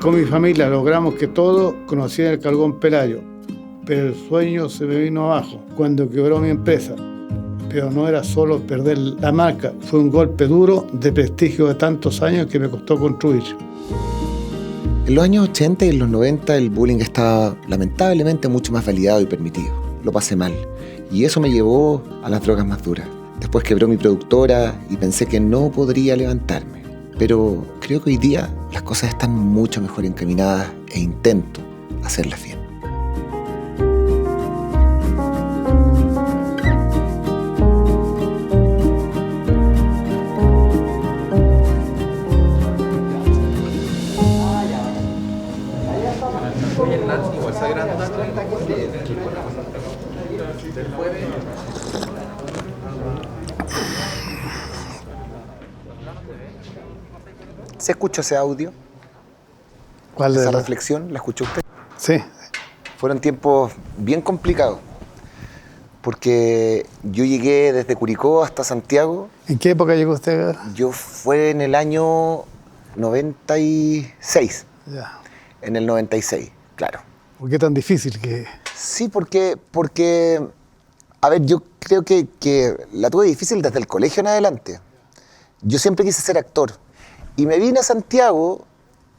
Con mi familia logramos que todos conocieran el Cargón Pelayo, pero el sueño se me vino abajo cuando quebró mi empresa. Pero no era solo perder la marca, fue un golpe duro de prestigio de tantos años que me costó construir. En los años 80 y en los 90 el bullying estaba lamentablemente mucho más validado y permitido. Lo pasé mal y eso me llevó a las drogas más duras. Después quebró mi productora y pensé que no podría levantarme. Pero creo que hoy día las cosas están mucho mejor encaminadas e intento hacerlas bien. ¿Se escuchó ese audio? ¿Cuál de ¿Esa la- reflexión? ¿La escuchó usted? Sí, Fueron tiempos bien complicados, porque yo llegué desde Curicó hasta Santiago. ¿en qué época llegó usted? Yo fue en el año 96, Ya. en el 96, claro. ¿Por qué tan difícil que...? Sí, porque a ver, yo creo que la tuve difícil desde el colegio en adelante. Yo siempre quise ser actor. Y me vine a Santiago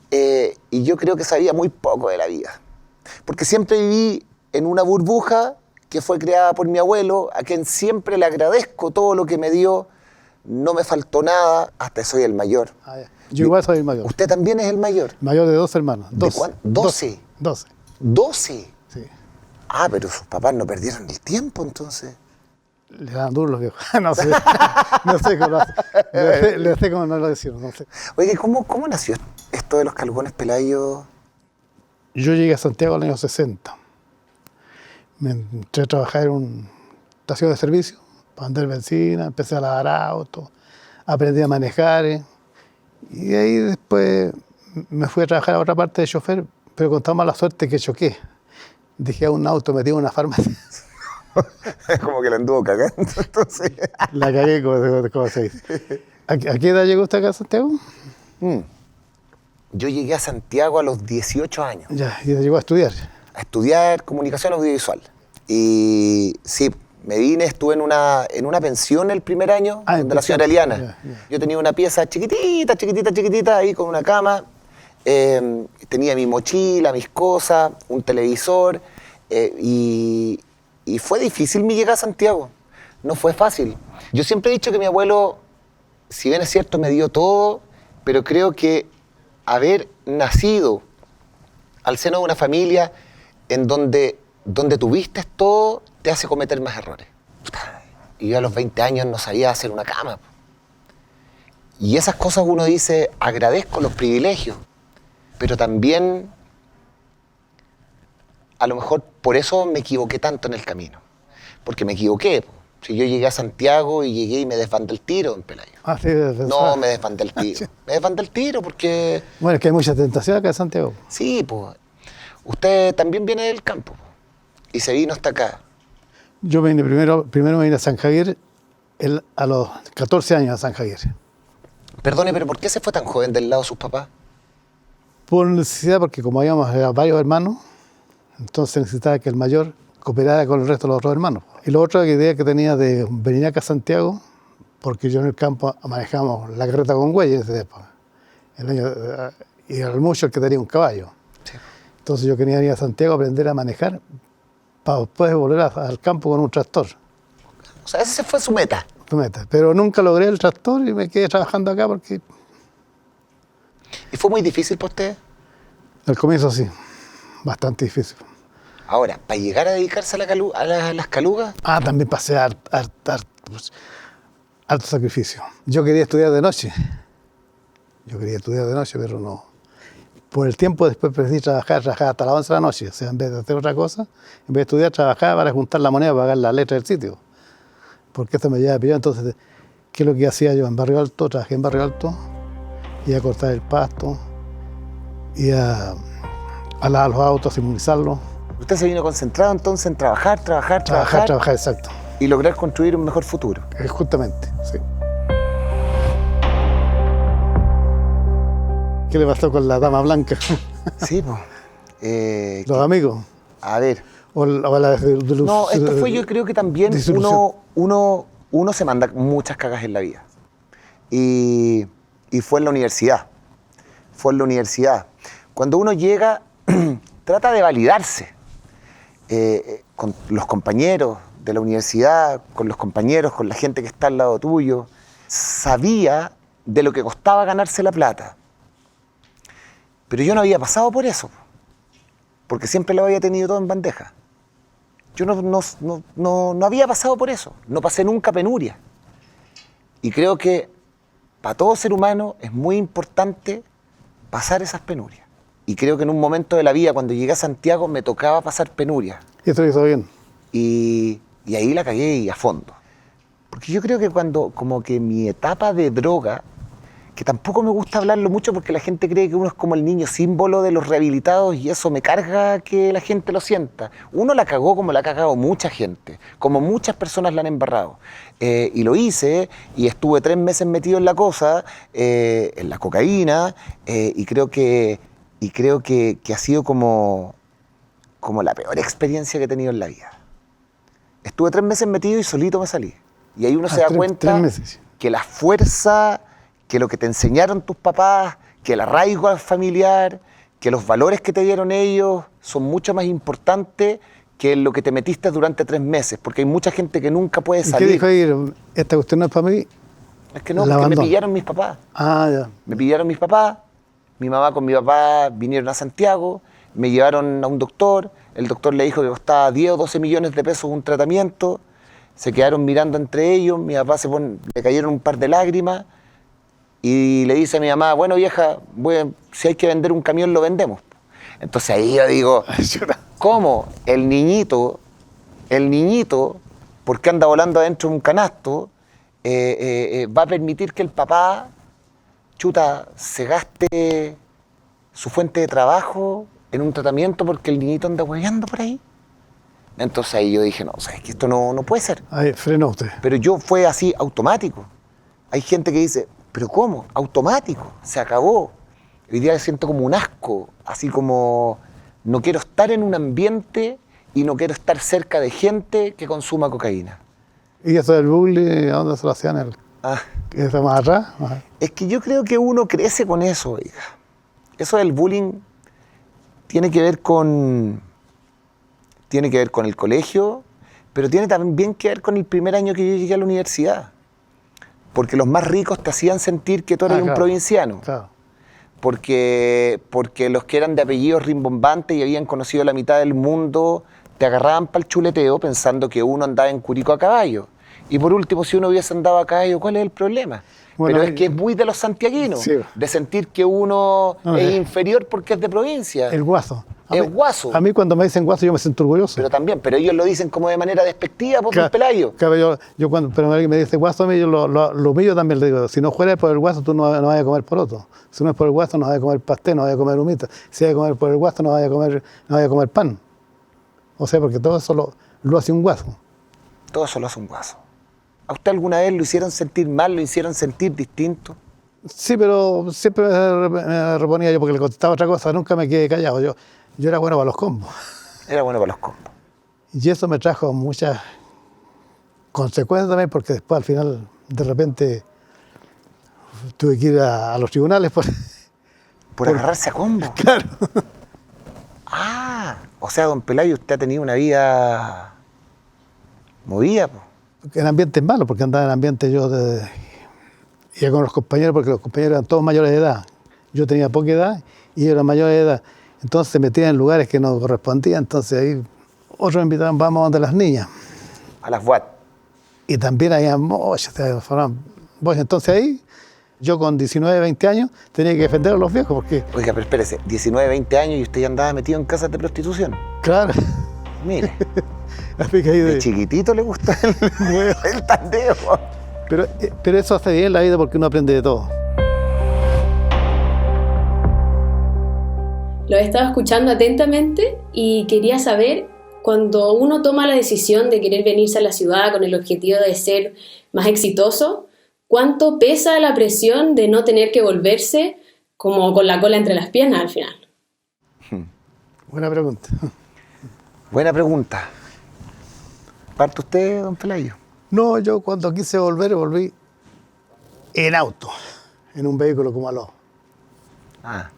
y yo creo que sabía muy poco de la vida. Porque siempre viví en una burbuja que fue creada por mi abuelo, a quien siempre le agradezco todo lo que me dio. No me faltó nada, hasta soy el mayor. Ah, ya. Yo igual soy el mayor. ¿Usted también es el mayor? Mayor de 2 hermanos. ¿De 12. cuánto? 12. 12. 12. Sí. Ah, pero sus papás no perdieron el tiempo, entonces. Le dan duros los viejos. No sé. No sé cómo lo hace. Le sé cómo no lo decimos. No sé. Oye, ¿cómo nació esto de los Cargones Pelayo? Yo llegué a Santiago en el año 60. Me entré a trabajar en una estación de servicio para vender benzina, empecé a lavar autos, aprendí a manejar. Y ahí después me fui a trabajar a otra parte de chofer, pero con tan mala suerte que choqué. Dejé un auto metido en una farmacia. Como que la anduvo cagando, entonces. La cagué, como se dice. ¿A qué edad llegó usted acá a Santiago? Yo llegué a Santiago a los 18 años Ya, y llegó a estudiar. a estudiar comunicación audiovisual. Y sí, me vine, estuve en una pensión el primer año Ah, en de la señora pensión. Eliana. Ya. Yo tenía una pieza chiquitita, ahí con una cama. Tenía mi mochila, mis cosas, un televisor. Y fue difícil mi llegada a Santiago. No fue fácil. Yo siempre he dicho que mi abuelo, si bien es cierto, me dio todo, pero creo que haber nacido al seno de una familia en donde tuviste todo, te hace cometer más errores. Y yo a los 20 años no sabía hacer una cama. Y esas cosas uno dice, agradezco los privilegios, pero también a lo mejor por eso me equivoqué tanto en el camino. Porque me equivoqué. Si yo llegué a Santiago y llegué y me desbandé el tiro en Pelayo. Ah, sí, No, me desbandé el tiro. Me desbandé el tiro porque... Bueno, es que hay mucha tentación acá en Santiago. Sí, pues. Usted también viene del campo y se vino hasta acá. Yo vine primero me vine a San Javier a los 14 años a San Javier. Perdone, pero ¿por qué se fue tan joven del lado de sus papás? Por necesidad, porque como habíamos varios hermanos, entonces necesitaba que el mayor cooperara con el resto de los otros hermanos. Y la otra idea que tenía de venir acá a Santiago, porque yo en el campo manejamos la carreta con güeyes en esa época. Y era mucho el que tenía un caballo. Sí. Entonces yo quería ir a Santiago a aprender a manejar para después volver al campo con un tractor. O sea, esa fue su meta. Pero nunca logré el tractor y me quedé trabajando acá porque ¿Y fue muy difícil para usted? al comienzo sí, bastante difícil. Ahora, para llegar a dedicarse a las calugas, También pasé harto sacrificio. Yo quería estudiar de noche. Pero no. Por el tiempo después preferí trabajar hasta las 11 de la noche. O sea, en vez de hacer otra cosa, en vez de estudiar, trabajaba para juntar la moneda para pagar la letra del sitio. Porque esto me llevaba a pillar. Entonces, ¿qué es lo que hacía yo en Barrio Alto? Trabajé en Barrio Alto, iba a cortar el pasto, iba a lavar los autos, a inmunizarlos. usted se vino concentrado entonces en trabajar. Trabajar, exacto. Y lograr construir un mejor futuro. Justamente, sí. ¿Qué le pasó con la dama blanca? Sí, pues. Los amigos. A ver. O la No, esto fue, yo creo que también uno se manda muchas cagas en la vida. Y fue en la universidad. Fue en la universidad. Cuando uno llega, trata de validarse con los compañeros de la universidad, con los compañeros, con la gente que está al lado tuyo. Sabía de lo que costaba ganarse la plata. Pero yo no había pasado por eso, porque siempre lo había tenido todo en bandeja. Yo no había pasado por eso, no pasé nunca penuria. Y creo que para todo ser humano es muy importante pasar esas penurias. Y creo que en un momento de la vida, cuando llegué a Santiago, me tocaba pasar penurias. Y eso lo hizo bien. Y ahí la cagué y a fondo. Porque yo creo que cuando, como que mi etapa de droga, que tampoco me gusta hablarlo mucho porque la gente cree que uno es como el niño símbolo de los rehabilitados y eso me carga que la gente lo sienta. Uno la cagó como la ha cagado mucha gente, como muchas personas la han embarrado. Y lo hice y estuve 3 meses metido en la cosa, en la cocaína, y creo que ha sido como la peor experiencia que he tenido en la vida. Estuve 3 meses metido y solito me salí. Y ahí uno se da cuenta que la fuerza, que lo que te enseñaron tus papás, que el arraigo familiar, que los valores que te dieron ellos son mucho más importantes que lo que te metiste durante 3 meses, porque hay mucha gente que nunca puede salir. ¿Qué dijo ahí? Esta cuestión no es para mí. Es que no, porque me pillaron mis papás. Ah, ya. Me pillaron mis papás, mi mamá con mi papá vinieron a Santiago, me llevaron a un doctor, el doctor le dijo que costaba 10 o 12 millones de pesos un tratamiento, se quedaron mirando entre ellos, mi papá le cayeron un par de lágrimas, y le dice a mi mamá, bueno vieja, si hay que vender un camión lo vendemos. Entonces ahí yo digo, ¿cómo el niñito, porque anda volando adentro de un canasto, va a permitir que el papá, se gaste su fuente de trabajo en un tratamiento porque el niñito anda hueveando por ahí? Entonces ahí yo dije, no, sabes que esto no puede ser. Ahí frenó usted. Pero yo fue así, automático. Hay gente que dice, ¿pero cómo? Automático, se acabó. Hoy día siento como un asco, así como no quiero estar en un ambiente y no quiero estar cerca de gente que consuma cocaína. ¿Y eso del bullying, a dónde se lo hacían? ¿Eso más atrás? Ajá. Es que yo creo que uno crece con eso, oiga. Eso del bullying tiene que ver con el colegio, pero tiene también que ver con el primer año que yo llegué a la universidad. Porque los más ricos te hacían sentir que tú eras un provinciano. Claro. Porque los que eran de apellidos rimbombantes y habían conocido la mitad del mundo te agarraban para el chuleteo pensando que uno andaba en Curicó a caballo. Y por último, si uno hubiese andado a caballo, ¿cuál es el problema? Bueno, pero es que es muy de los santiaguinos, sí, de sentir que uno es inferior porque es de provincia. El guaso. Guaso. A mí cuando me dicen guaso yo me siento orgulloso. Pero ellos lo dicen como de manera despectiva por el pelayo. Claro, pero alguien me dice guaso a mí, yo lo humillo también, le digo, si no fueras por el guaso tú no vas a comer poroto. Si no es por el guaso no vas a comer pastel, no vas a comer humita. Si vas a comer por el guaso no vas a comer pan. O sea, porque todo eso lo hace un guaso. Todo eso lo hace un guaso. ¿A usted alguna vez lo hicieron sentir mal, lo hicieron sentir distinto? Sí, pero siempre me reponía yo porque le contestaba otra cosa, nunca me quedé callado. Yo era bueno para los combos. Era bueno para los combos. Y eso me trajo muchas consecuencias también, porque después al final, de repente, tuve que ir a los tribunales por agarrarse a combo. Claro. O sea, don Pelayo, usted ha tenido una vida movida, pues. En ambientes malos, porque andaba en ambientes iba con los compañeros, porque los compañeros eran todos mayores de edad. Yo tenía poca edad y ellos eran mayores de edad. Entonces se metían en lugares que no correspondían, entonces ahí otros me invitaban, vamos a donde las niñas. A las WAT. Y también había mochas, entonces ahí, yo con 19, 20 años, tenía que defender a los viejos, porque... Oiga, pero espérese, 19, 20 años y usted ya andaba metido en casas de prostitución. Claro. Mire. Así que ahí de chiquitito le gusta el tandeo. Pero eso hace bien la vida porque uno aprende de todo. Lo he estado escuchando atentamente y quería saber, cuando uno toma la decisión de querer venirse a la ciudad con el objetivo de ser más exitoso, ¿cuánto pesa la presión de no tener que volverse como con la cola entre las piernas al final? Buena pregunta. Buena pregunta. ¿Parte usted, don Pelayo? No, yo cuando quise volver, volví en auto, en un vehículo como aló. Ah.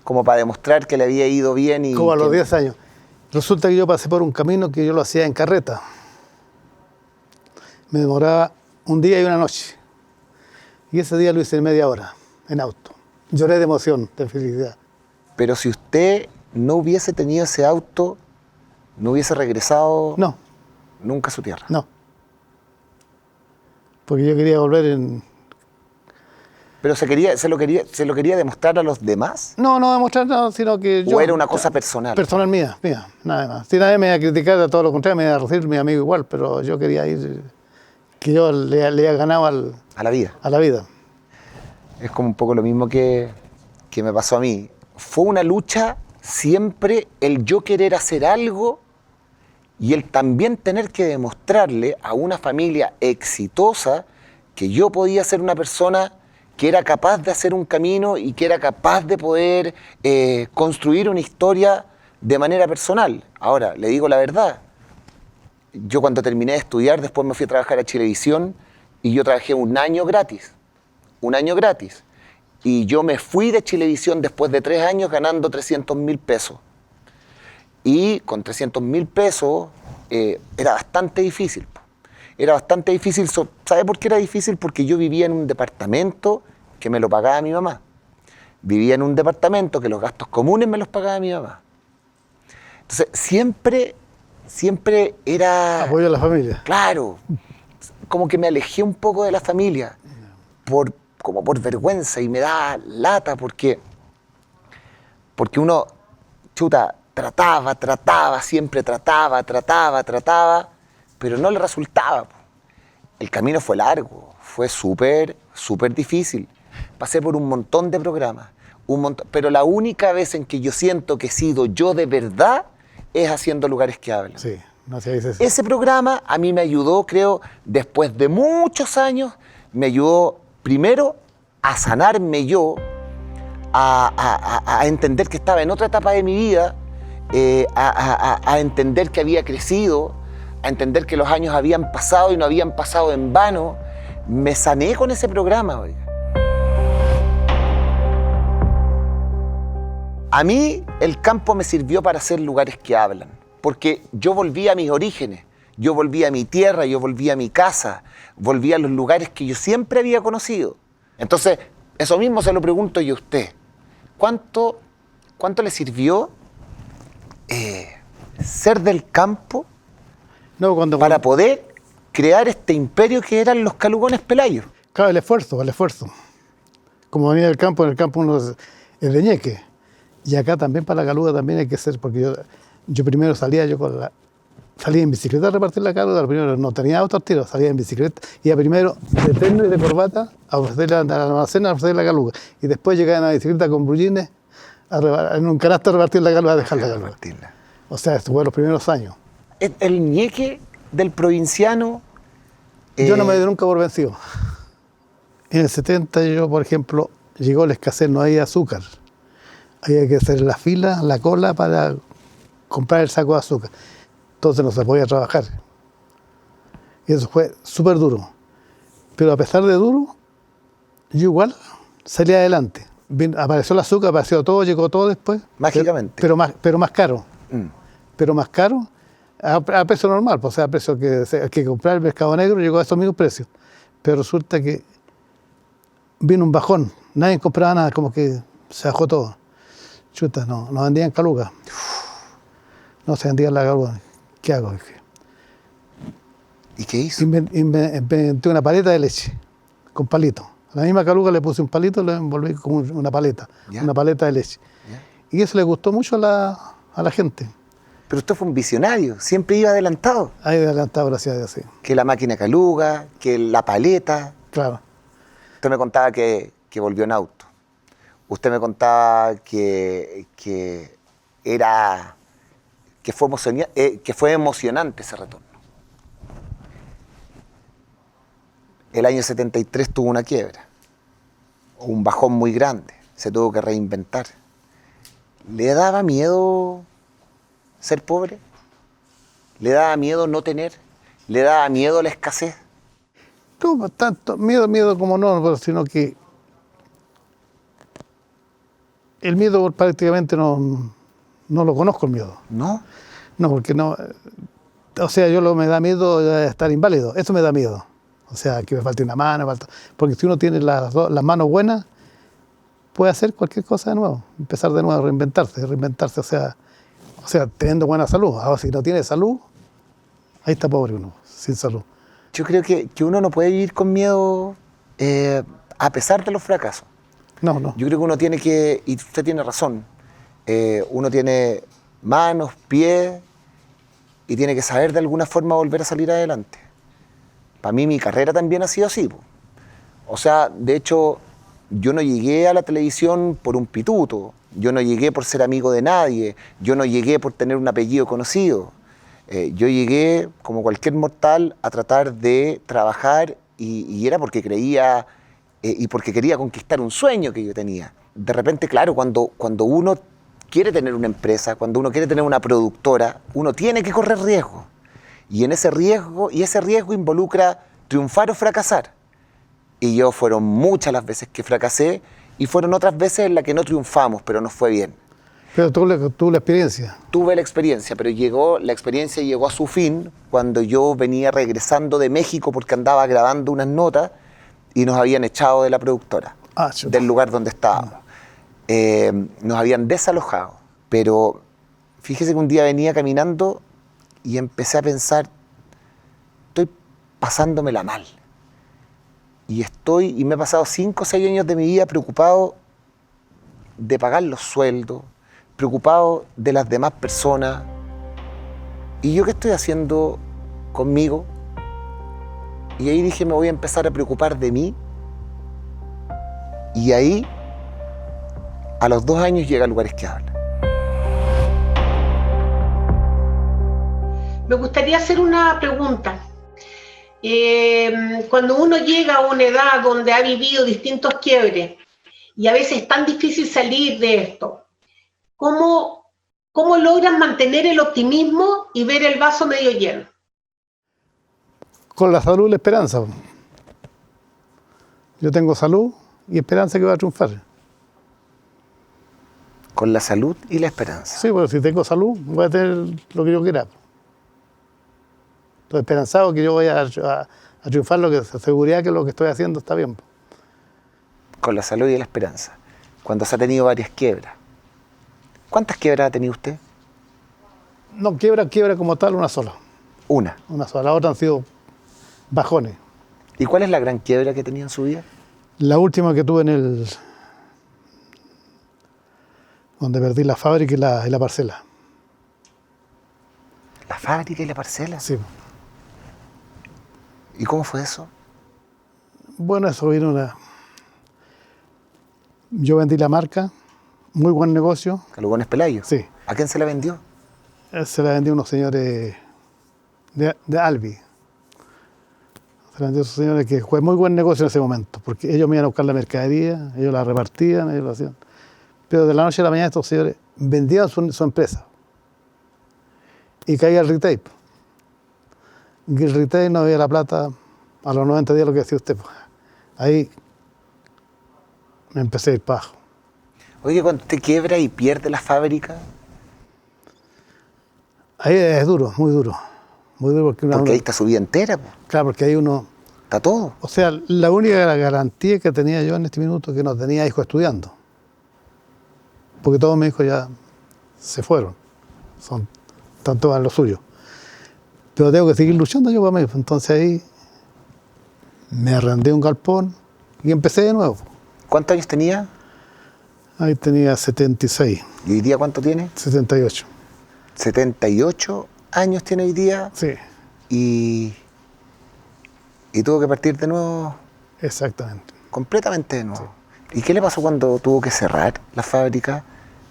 Como para demostrar que le había ido bien y... Como a los que... 10 años. Resulta que yo pasé por un camino que yo lo hacía en carreta. Me demoraba un día y una noche. Y ese día lo hice en media hora, en auto. Lloré de emoción, de felicidad. Pero si usted no hubiese tenido ese auto, no hubiese regresado No, nunca a su tierra. no. Porque yo quería volver en... Pero se lo quería demostrar a los demás. No demostrar nada, sino que yo... ¿O era una cosa personal? Personal mía, nada más. Si nadie me iba a criticar, a todo lo contrario, me iba a recibir mi amigo igual, pero yo quería ir... Que yo le había ganado A la vida. a la vida. Es como un poco lo mismo que me pasó a mí. Fue una lucha siempre el yo querer hacer algo y el también tener que demostrarle a una familia exitosa que yo podía ser una persona que era capaz de hacer un camino y que era capaz de poder construir una historia de manera personal. Ahora, le digo la verdad, yo cuando terminé de estudiar, después me fui a trabajar a Chilevisión y yo trabajé un año gratis. Y yo me fui de Chilevisión después de 3 años ganando 300.000 pesos. Y con 300.000 pesos era bastante difícil. Era bastante difícil. ¿Sabe por qué era difícil? Porque yo vivía en un departamento que me lo pagaba mi mamá. Vivía en un departamento que los gastos comunes me los pagaba mi mamá. Entonces, siempre era... Apoyo a la familia. Claro, como que me alejé un poco de la familia, como por vergüenza, y me da lata porque uno, siempre trataba, pero no le resultaba. El camino fue largo, fue súper difícil. Pasé por un montón de programas, pero la única vez en que yo siento que he sido yo de verdad es haciendo Lugares que Hablan. Sí, no se dice eso. Ese programa a mí me ayudó, creo, después de muchos años, me ayudó primero a sanarme yo, a entender que estaba en otra etapa de mi vida, a entender que había crecido, a entender que los años habían pasado y no habían pasado en vano. Me sané con ese programa, oiga. A mí el campo me sirvió para hacer Lugares que Hablan, porque yo volví a mis orígenes, yo volví a mi tierra, yo volví a mi casa, volví a los lugares que yo siempre había conocido. Entonces, eso mismo se lo pregunto yo a usted. ¿Cuánto le sirvió ser del campo para poder crear este imperio que eran los Calugones Pelayos? Claro, el esfuerzo. Como venía del campo, en el campo uno es de ñeque. Y acá también para la caluga también hay que ser, porque yo primero salía en bicicleta a repartir la caluga, primero no tenía auto al tiro, salía en bicicleta, iba primero de terno y de corbata a ofrecerle al almacén, a ofrecerle la caluga, y después llegaba en la bicicleta con brullines, en un canasto a repartir la caluga, a dejar la caluga. O sea, esto fue los primeros años. El ñeque del provinciano... Yo no me di nunca por vencido. En el 70 yo, por ejemplo, llegó la escasez, no había azúcar. Había que hacer la fila, la cola para comprar el saco de azúcar. Entonces no se podía trabajar. Y eso fue súper duro. Pero a pesar de duro, yo igual salí adelante. Apareció el azúcar, apareció todo, llegó todo después. Mágicamente. Pero más caro. Pero más caro a precio normal. O sea, a precio que comprar el mercado negro llegó a esos mismos precios. Pero resulta que vino un bajón. Nadie compraba nada, como que se bajó todo. Chuta, no vendían caluga. No se vendían la caluga. ¿Qué hago? ¿Y qué hizo? Inventé una paleta de leche, con palito. A la misma caluga le puse un palito y lo envolví como una paleta, ¿Ya? Una paleta de leche. ¿Ya? Y eso le gustó mucho a la gente. Pero usted fue un visionario, siempre iba adelantado. Ahí adelantado, gracias a Dios, sí. Que la máquina caluga, que la paleta. Claro. Usted me contaba que volvió en auto. Usted me contaba que fue emocionante ese retorno. El año 73 tuvo una quiebra, un bajón muy grande, se tuvo que reinventar. ¿Le daba miedo ser pobre? ¿Le daba miedo no tener? ¿Le daba miedo la escasez? No, tanto miedo como no, pero sino que el miedo prácticamente no lo conozco el miedo. ¿No? No, porque no, o sea, me da miedo de estar inválido, eso me da miedo. O sea, que me falte una mano, porque si uno tiene las manos buenas, puede hacer cualquier cosa de nuevo, empezar de nuevo, reinventarse, o sea, teniendo buena salud. Ahora, si no tiene salud, ahí está pobre uno, sin salud. Yo creo que uno no puede vivir con miedo a pesar de los fracasos. No. Yo creo que uno tiene que, y usted tiene razón, uno tiene manos, pies, y tiene que saber de alguna forma volver a salir adelante. Para mí mi carrera también ha sido así, po. O sea, de hecho, yo no llegué a la televisión por un pituto, yo no llegué por ser amigo de nadie, yo no llegué por tener un apellido conocido. Yo llegué, como cualquier mortal, a tratar de trabajar y era porque creía y porque quería conquistar un sueño que yo tenía. De repente, claro, cuando uno quiere tener una empresa, cuando uno quiere tener una productora, uno tiene que correr riesgo. Y ese riesgo involucra triunfar o fracasar. Y yo fueron muchas las veces que fracasé y fueron otras veces en las que no triunfamos, pero nos fue bien. Pero tuve la experiencia. Tuve la experiencia, pero la experiencia llegó a su fin cuando yo venía regresando de México porque andaba grabando unas notas y nos habían echado de la productora, del lugar donde estábamos. Nos habían desalojado, pero fíjese que un día venía caminando y empecé a pensar, estoy pasándomela mal. Y me he pasado 5 o 6 años de mi vida preocupado de pagar los sueldos, preocupado de las demás personas. ¿Y yo qué estoy haciendo conmigo? Y ahí dije, me voy a empezar a preocupar de mí. Y ahí, a los 2 años, llega a Lugares que Hablan. Me gustaría hacer una pregunta. Cuando uno llega a una edad donde ha vivido distintos quiebres y a veces es tan difícil salir de esto, ¿cómo logran mantener el optimismo y ver el vaso medio lleno? Con la salud y la esperanza. Yo tengo salud y esperanza que va a triunfar. Con la salud y la esperanza. Sí, porque si tengo salud, voy a tener lo que yo quiera. Estoy esperanzado que yo voy a triunfar, lo que seguridad que lo que estoy haciendo está bien. Con la salud y la esperanza. Cuando se ha tenido varias quiebras. ¿Cuántas quiebras ha tenido usted? No, quiebra como tal, una sola. Una. Una sola. La otra han sido bajones. ¿Y cuál es la gran quiebra que tenía en su vida? La última que tuve donde perdí la fábrica y la parcela. ¿La fábrica y la parcela? Sí. ¿Y cómo fue eso? Bueno, eso vino Yo vendí la marca, muy buen negocio. ¿Calugones Pelayo? Sí. ¿A quién se la vendió? Se la vendí a unos señores de Albi. Se la vendí a esos señores que fue muy buen negocio en ese momento, porque ellos me iban a buscar la mercadería, ellos la repartían, ellos lo hacían. Pero de la noche a la mañana estos señores vendían su empresa. Y caía el retail. Y el retail no había la plata a los 90 días, lo que decía usted. Ahí me empecé a ir para abajo. Oye, cuando usted quiebra y pierde la fábrica... Ahí es duro, muy duro. Muy duro porque ahí está su vida entera. Po. Claro, porque ahí uno... Está todo. O sea, la única garantía que tenía yo en este minuto es que no tenía hijos estudiando. Porque todos mis hijos ya se fueron. Están todos en lo suyo. Pero tengo que seguir luchando yo para mí. Entonces ahí me arrendé un galpón y empecé de nuevo. ¿Cuántos años tenía? Ahí tenía 76. ¿Y hoy día cuánto tiene? 78. 78 años tiene hoy día. Sí. Y tuvo que partir de nuevo. Exactamente. Completamente de nuevo. Sí. ¿Y qué le pasó cuando tuvo que cerrar la fábrica?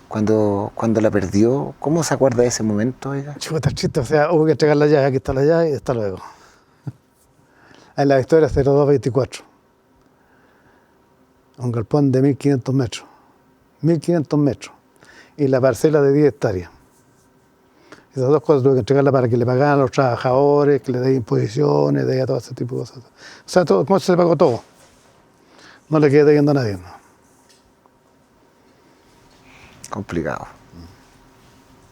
Cuando la perdió, ¿cómo se acuerda de ese momento, oiga? Chuta, chiste, o sea, hubo que entregar la llave, aquí está la llave y hasta luego. En la Victoria 0224. Un galpón de 1500 metros. 1500 metros. y la parcela de 10 hectáreas. Esas dos cosas tuve que entregarlas para que le pagaran a los trabajadores, que le den imposiciones, de todo ese tipo de cosas. O sea, todo, como se le pagó todo. No le quedé debiendo a nadie. ¿No? Complicado.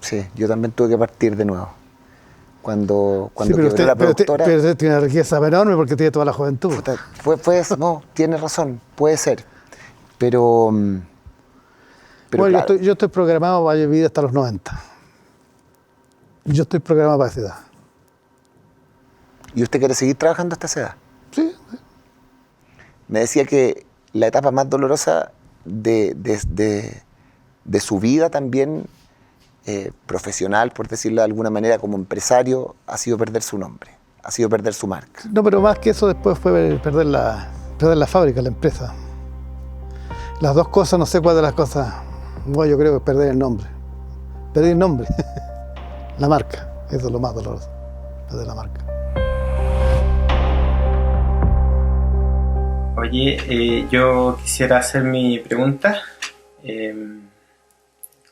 Sí, yo también tuve que partir de nuevo. Cuando Sí, pero quebró la productora... pero usted tiene una riqueza enorme porque tiene toda la juventud. puta, no, tiene razón, puede ser. Pero Bueno, claro, yo estoy programado para vivir hasta los 90. Yo estoy programado para esa edad. ¿y usted quiere seguir trabajando hasta esa edad? Sí, Me decía que la etapa más dolorosa de su vida también, profesional, por decirlo de alguna manera, como empresario, ha sido perder su nombre, ha sido perder su marca. no, pero más que eso después fue perder la fábrica, la empresa. Las dos cosas, no sé cuál de las cosas. Bueno, yo creo que es perder el nombre. Perder el nombre. La marca. Eso es lo más doloroso. Perder la marca. Oye, yo quisiera hacer mi pregunta.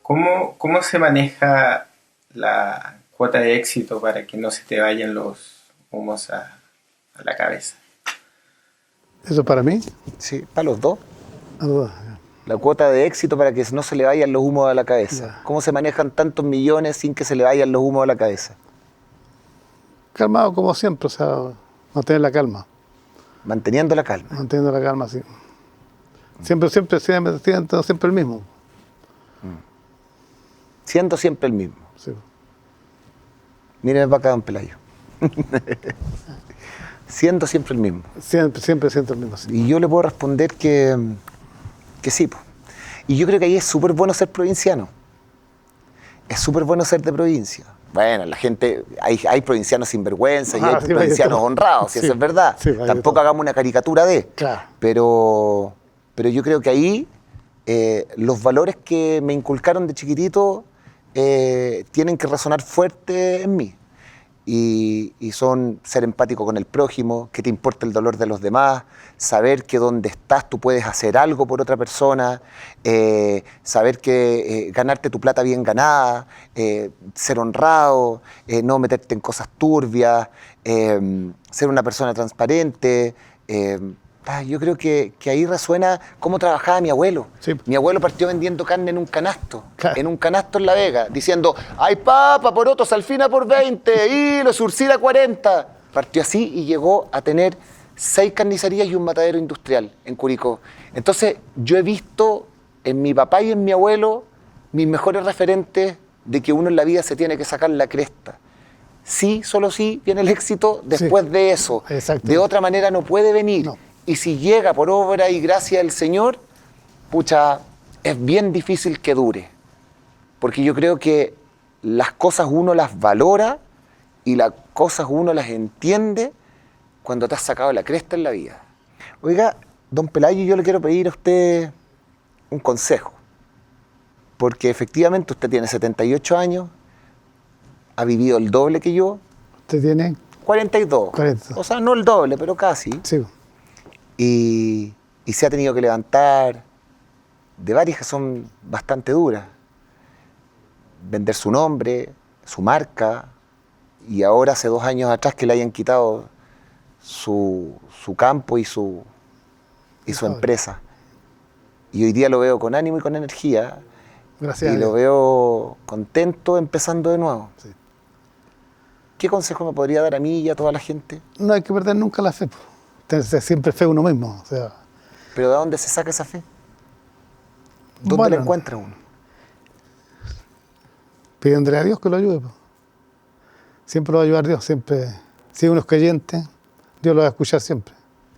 ¿Cómo se maneja la cuota de éxito para que no se te vayan los humos a la cabeza? Eso para mí. Sí, para los dos. a los dos. La cuota de éxito para que no se le vayan los humos a la cabeza. Ya. ¿Cómo se manejan tantos millones sin que se le vayan los humos a la cabeza? Calmado como siempre, o sea, mantener la calma. Manteniendo la calma. Manteniendo la calma, sí. Siempre el mismo. Siendo siempre el mismo. Sí. Mírenme para acá, don Pelayo. Siendo siempre el mismo. Siempre siento el mismo. Sí. Y yo le puedo responder que sí. Po. Y yo creo que ahí es súper bueno ser provinciano. Es súper bueno ser de provincia. Bueno, la gente, hay provincianos sinvergüenza y hay sí, provincianos honrados, si sí, eso es verdad. sí, Tampoco hagamos una caricatura de. Claro. Pero yo creo que ahí los valores que me inculcaron de chiquitito tienen que resonar fuerte en mí. Y son ser empático con el prójimo, que te importe el dolor de los demás, saber que donde estás tú puedes hacer algo por otra persona, saber que ganarte tu plata bien ganada, ser honrado, no meterte en cosas turbias, ser una persona transparente. Yo creo que ahí resuena cómo trabajaba mi abuelo. Sí. Mi abuelo partió vendiendo carne en un canasto, Claro. en un canasto en La Vega, diciendo, ¡ay papa, porotos, alfina por 20, y los surcida 40! Partió así y llegó a tener 6 carnicerías y un matadero industrial en Curicó. Entonces, yo he visto en mi papá y en mi abuelo mis mejores referentes de que uno en la vida se tiene que sacar la cresta. Sí, solo sí, viene el éxito después de eso. Exacto. De otra manera no puede venir. No. Y si llega por obra y gracia del Señor, pucha, es bien difícil que dure. Porque yo creo que las cosas uno las valora y las cosas uno las entiende cuando te has sacado la cresta en la vida. Oiga, don Pelayo, yo le quiero pedir a usted un consejo. Porque efectivamente usted tiene 78 años, ha vivido el doble que yo. ¿Usted tiene? 42. 40. O sea, no el doble, pero casi. Sí. Y se ha tenido que levantar de varias que son bastante duras. Vender su nombre, su marca, y ahora hace 2 años atrás que le hayan quitado su campo y su empresa. Y hoy día lo veo con ánimo y con energía, Gracias. y a lo Dios. veo contento empezando de nuevo. Sí. ¿Qué consejo me podría dar a mí y a toda la gente? No hay que perder nunca la fe. Po. Tenerse siempre fe uno mismo. O sea, ¿Pero de dónde se saca esa fe? ¿Dónde bueno, la encuentra uno? pidiéndole a Dios que lo ayude. Po. Siempre lo va a ayudar Dios. Siempre. Si uno es creyente, Dios lo va a escuchar siempre.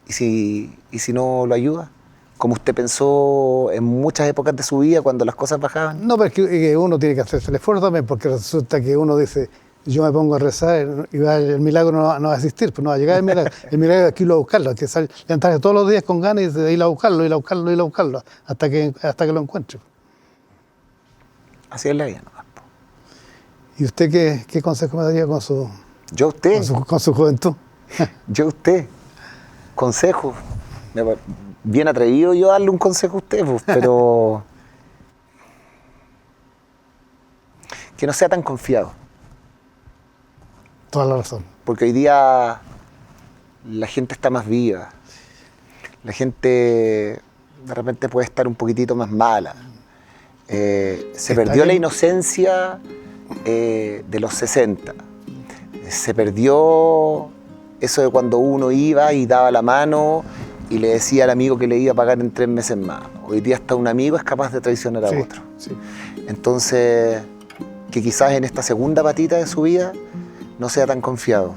¿Y si no lo ayuda? Como usted pensó en muchas épocas de su vida cuando las cosas bajaban. No, pero es que uno tiene que hacerse el esfuerzo también, porque resulta que uno dice, yo me pongo a rezar y el milagro no va a existir, pues no va a llegar el milagro. El milagro aquí lo va a buscarlo, hay que levantarse todos los días con ganas y de ir a buscarlo, hasta que lo encuentre. Así es la vida, ¿no? ¿Y usted qué consejo me daría con su Yo a usted, juventud? yo a usted. Consejo. Bien atrevido yo a darle un consejo a usted, pues, pero que no sea tan confiado. Toda la razón. Porque hoy día la gente está más viva. La gente de repente puede estar un poquitito más mala. Se perdió la inocencia de los 60. Se perdió eso de cuando uno iba y daba la mano y le decía al amigo que le iba a pagar en 3 meses más. Hoy día hasta un amigo es capaz de traicionar a otro. Sí. Entonces, que quizás en esta segunda patita de su vida no sea tan confiado,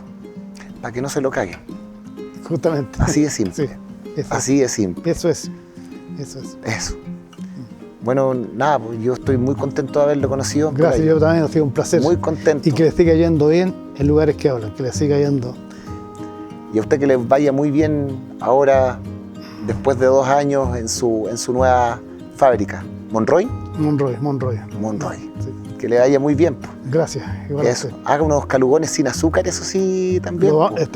para que no se lo caguen. Justamente. Así de simple. Sí, eso Así de simple. Eso es. Eso. Bueno, nada, pues yo estoy muy contento de haberlo conocido. Gracias, yo también, ha sido un placer. Muy contento. Y que le siga yendo bien en lugares que hablan, que le siga yendo. Y a usted que le vaya muy bien ahora, después de 2 años en su nueva fábrica. ¿Monroy? Monroy. Sí. Que le vaya muy bien. Pues. Gracias. Igual a Eso. usted. Haga unos calugones sin azúcar, eso sí, también. Pues.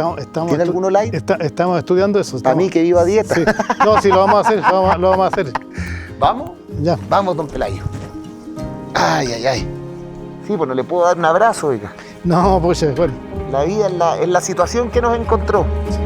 ¿Tiene alguno light? Estamos estudiando eso. Para mí que vivo a dieta. Sí. No, sí, lo vamos a hacer, lo vamos a hacer. ¿Vamos? Ya. Vamos, don Pelayo. Ay. Sí, pues no le puedo dar un abrazo, oiga. No, pues bueno. La vida es la situación que nos encontró. Sí.